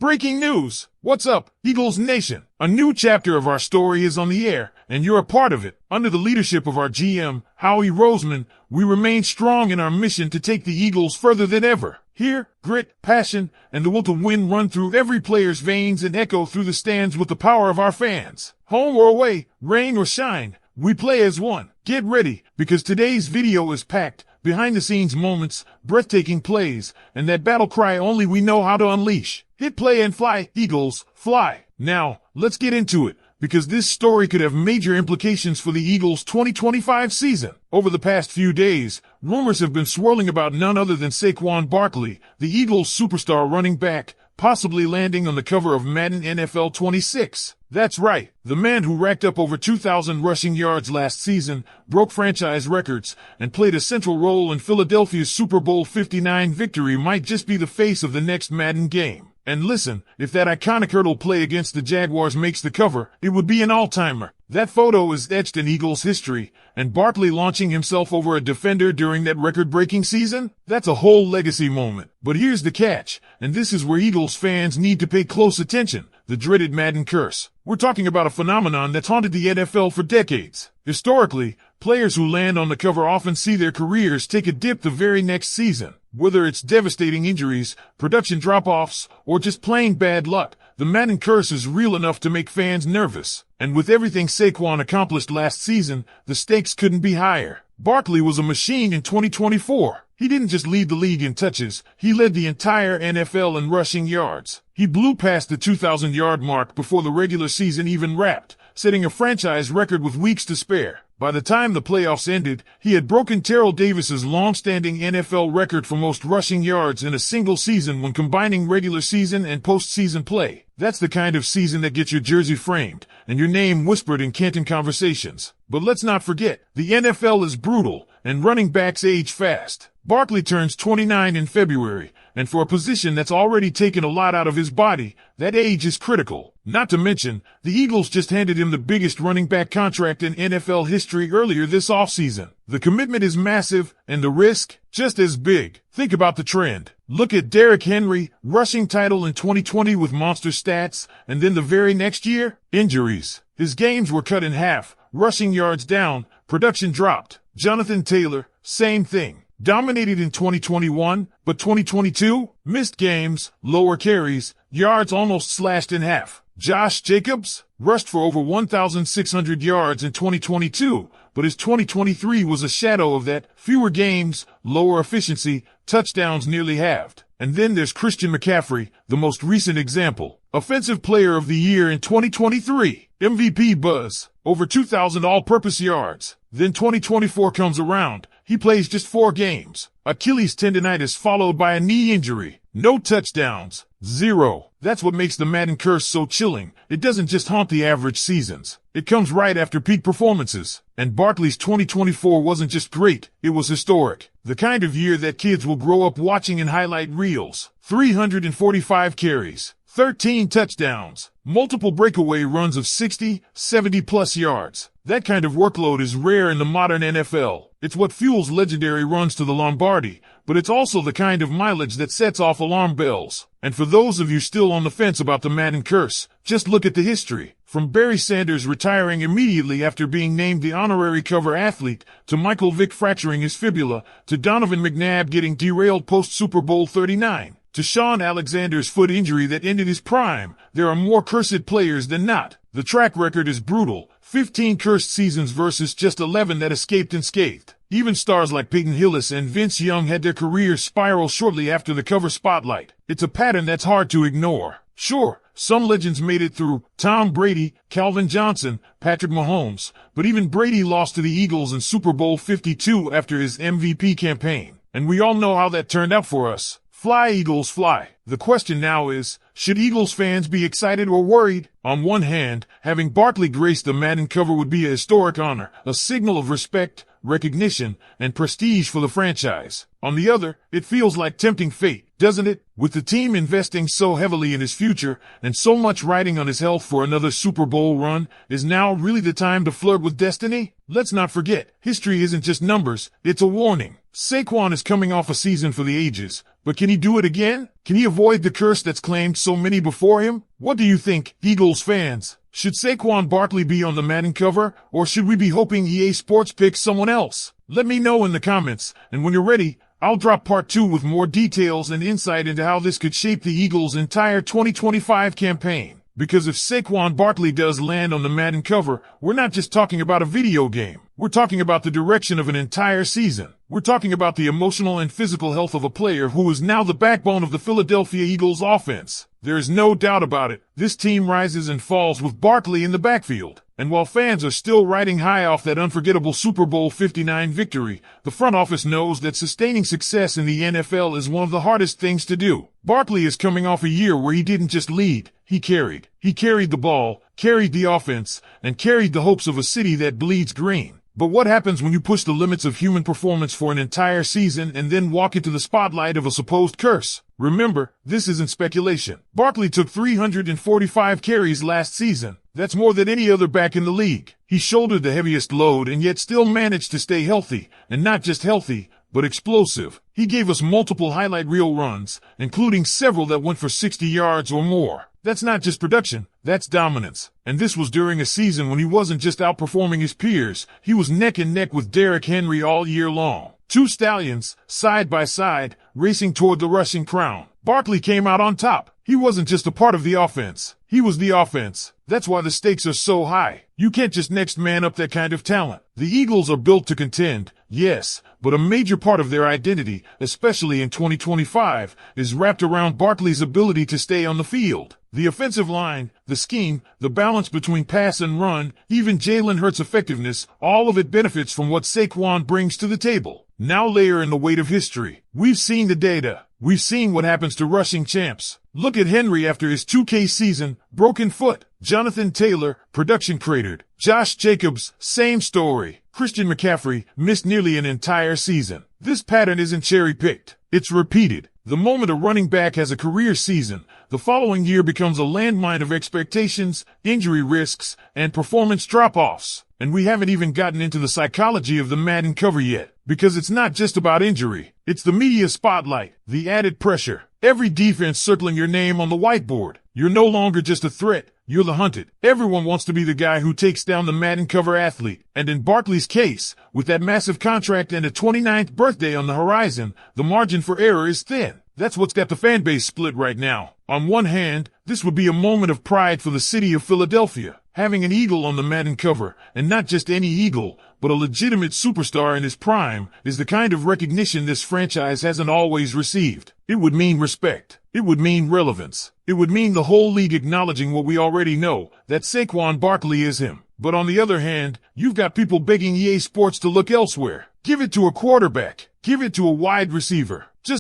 Breaking news! What's up, Eagles Nation? A new chapter of our story is on the air, and you're a part of it. Under the leadership of our GM, Howie Roseman, we remain strong in our mission to take the Eagles further than ever. Here, grit, passion, and the will to win run through every player's veins and echo through the stands with the power of our fans. Home or away, rain or shine, we play as one. Get ready, because today's video is packed behind-the-scenes moments, breathtaking plays, and that battle cry only we know how to unleash. Hit play and fly, Eagles, fly. Now, let's get into it, because this story could have major implications for the Eagles' 2025 season. Over the past few days, rumors have been swirling about none other than Saquon Barkley, the Eagles' superstar running back, possibly landing on the cover of Madden NFL 26. That's right, the man who racked up over 2,000 rushing yards last season, broke franchise records, and played a central role in Philadelphia's Super Bowl 59 victory might just be the face of the next Madden game. And listen, if that iconic hurdle play against the Jaguars makes the cover, it would be an all-timer. That photo is etched in Eagles history, and Barkley launching himself over a defender during that record-breaking season? That's a whole legacy moment. But here's the catch, and this is where Eagles fans need to pay close attention: the dreaded Madden curse. We're talking about a phenomenon that's haunted the NFL for decades. Historically, players who land on the cover often see their careers take a dip the very next season. Whether it's devastating injuries, production drop-offs, or just plain bad luck, the Madden curse is real enough to make fans nervous. And with everything Saquon accomplished last season, the stakes couldn't be higher. Barkley was a machine in 2024. He didn't just lead the league in touches, he led the entire NFL in rushing yards. He blew past the 2,000-yard mark before the regular season even wrapped, setting a franchise record with weeks to spare. By the time the playoffs ended, he had broken Terrell Davis's long-standing NFL record for most rushing yards in a single season when combining regular season and postseason play. That's the kind of season that gets your jersey framed and your name whispered in Canton conversations. But let's not forget, the NFL is brutal, and running backs age fast. Barkley turns 29 in February, and for a position that's already taken a lot out of his body, that age is critical. Not to mention, the Eagles just handed him the biggest running back contract in NFL history earlier this offseason. The commitment is massive, and the risk, just as big. Think about the trend. Look at Derrick Henry, rushing title in 2020 with monster stats, and then the very next year, injuries. His games were cut in half, rushing yards down, production dropped. Jonathan Taylor, same thing. Dominated in 2021, but 2022, missed games, lower carries, yards almost slashed in half. Josh Jacobs rushed for over 1,600 yards in 2022, but his 2023 was a shadow of that. Fewer games, lower efficiency, touchdowns nearly halved. And then there's Christian McCaffrey, the most recent example. Offensive Player of the Year in 2023. MVP buzz. Over 2,000 all-purpose yards. Then 2024 comes around. He plays just 4 games. Achilles tendonitis followed by a knee injury. No touchdowns. 0. That's what makes the Madden curse so chilling. It doesn't just haunt the average seasons. It comes right after peak performances. And Barkley's 2024 wasn't just great, it was historic. The kind of year that kids will grow up watching in highlight reels. 345 carries. 13 touchdowns, multiple breakaway runs of 60, 70-plus yards. That kind of workload is rare in the modern NFL. It's what fuels legendary runs to the Lombardi, but it's also the kind of mileage that sets off alarm bells. And for those of you still on the fence about the Madden curse, just look at the history. From Barry Sanders retiring immediately after being named the honorary cover athlete, to Michael Vick fracturing his fibula, to Donovan McNabb getting derailed post-Super Bowl 39. To Sean Alexander's foot injury that ended his prime, there are more cursed players than not. The track record is brutal. 15 cursed seasons versus just 11 that escaped unscathed. Even stars like Peyton Hillis and Vince Young had their careers spiral shortly after the cover spotlight. It's a pattern that's hard to ignore. Sure, some legends made it through: Tom Brady, Calvin Johnson, Patrick Mahomes, but even Brady lost to the Eagles in Super Bowl 52 after his MVP campaign. And we all know how that turned out for us. Fly, Eagles, fly. The question now is, should Eagles fans be excited or worried? On one hand, having Barkley grace the Madden cover would be a historic honor, a signal of respect, recognition, and prestige for the franchise. On the other, it feels like tempting fate, doesn't it? With the team investing so heavily in his future and so much riding on his health for another Super Bowl run, is now really the time to flirt with destiny? Let's not forget, history isn't just numbers, it's a warning. Saquon is coming off a season for the ages, But can he do it again? Can he avoid the curse that's claimed so many before him? What do you think, Eagles fans? Should Saquon Barkley be on the Madden cover, or should we be hoping EA Sports picks someone else? Let me know in the comments, and when you're ready, I'll drop part 2 with more details and insight into how this could shape the Eagles' entire 2025 campaign. Because if Saquon Barkley does land on the Madden cover, we're not just talking about a video game. We're talking about the direction of an entire season. We're talking about the emotional and physical health of a player who is now the backbone of the Philadelphia Eagles offense. There is no doubt about it. This team rises and falls with Barkley in the backfield. And while fans are still riding high off that unforgettable Super Bowl 59 victory, the front office knows that sustaining success in the NFL is one of the hardest things to do. Barkley is coming off a year where he didn't just lead, he carried. He carried the ball, carried the offense, and carried the hopes of a city that bleeds green. But what happens when you push the limits of human performance for an entire season and then walk into the spotlight of a supposed curse? Remember, this isn't speculation. Barkley took 345 carries last season. That's more than any other back in the league. He shouldered the heaviest load and yet still managed to stay healthy, and not just healthy, but explosive. He gave us multiple highlight reel runs, including several that went for 60 yards or more. That's not just production, that's dominance. And this was during a season when he wasn't just outperforming his peers, he was neck and neck with Derrick Henry all year long. Two stallions, side by side, racing toward the rushing crown. Barkley came out on top. He wasn't just a part of the offense. He was the offense. That's why the stakes are so high. You can't just next man up that kind of talent. The Eagles are built to contend, yes, but a major part of their identity, especially in 2025, is wrapped around Barkley's ability to stay on the field. The offensive line, the scheme, the balance between pass and run, even Jalen Hurts' effectiveness, all of it benefits from what Saquon brings to the table. Now layer in the weight of history. We've seen the data. We've seen what happens to rushing champs. Look at Henry after his 2K season, broken foot. Jonathan Taylor, production cratered. Josh Jacobs, same story. Christian McCaffrey missed nearly an entire season. This pattern isn't cherry-picked. It's repeated. The moment a running back has a career season, the following year becomes a landmine of expectations, injury risks, and performance drop-offs. And we haven't even gotten into the psychology of the Madden cover yet, because it's not just about injury. It's the media spotlight, the added pressure. Every defense circling your name on the whiteboard. You're no longer just a threat. You're the hunted. Everyone wants to be the guy who takes down the Madden cover athlete. And in Barkley's case, with that massive contract and a 29th birthday on the horizon, the margin for error is thin. That's what's got the fan base split right now. On one hand, this would be a moment of pride for the city of Philadelphia. Having an Eagle on the Madden cover, and not just any Eagle, but a legitimate superstar in his prime, is the kind of recognition this franchise hasn't always received. It would mean respect. It would mean relevance. It would mean the whole league acknowledging what we already know, that Saquon Barkley is him. But on the other hand, you've got people begging EA Sports to look elsewhere. Give it to a quarterback. Give it to a wide receiver. Just